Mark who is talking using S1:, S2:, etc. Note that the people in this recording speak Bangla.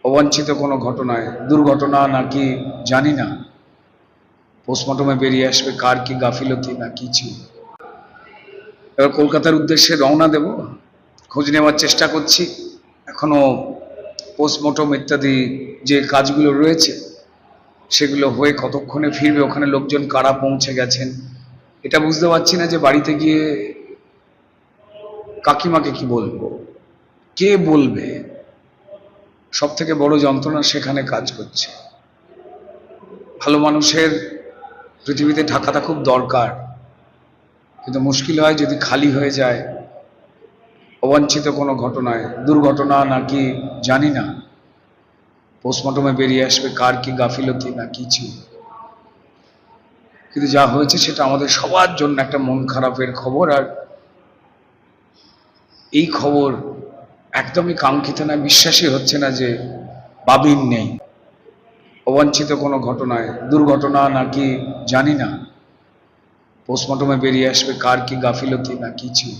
S1: অবাঞ্ছিত কোনো ঘটনায়, দুর্ঘটনা নাকি জানি না, পোস্টমর্টমে বেরিয়ে আসবে কার কি গাফিলতি না কি ছিল। এবার কলকাতার উদ্দেশ্যে রওনা দেব, খোঁজ নেওয়ার চেষ্টা করছি। এখনো পোস্টমর্টম ইত্যাদি যে কাজগুলো রয়েছে সেগুলো হয়ে কতক্ষণে ফিরবে, ওখানে লোকজন কারা পৌঁছে গেছেন এটা বুঝতে পারছি না। যে বাড়িতে গিয়ে কাকিমাকে কি বলবো, কে বলবে? সব থেকে বড় যন্ত্রণা সেখানে কাজ করছে। ভালো মানুষের পৃথিবীতে থাকাটা খুব দরকার, কিন্তু মুশকিল হয় যদি খালি হয়ে যায়। অবাঞ্ছিত কোনো ঘটনায়, দুর্ঘটনা নাকি জানি না, পোস্টমর্টমে বেরিয়ে আসবে কার কি গাফিলতি না কি ছিল। কিন্তু যা হয়েছে সেটা আমাদের সবার জন্য একটা মন খারাপের খবর। আর এই খবর একদমই কাঙ্ক্ষিত না, বিশ্বাসই হচ্ছে না যে বাবিন নেই। অবাঞ্ছিত কোনো ঘটনায়, দুর্ঘটনা নাকি জানি না, পোস্টমর্টমে বেরিয়ে আসবে কার কি গাফিলতি না কি ছিল।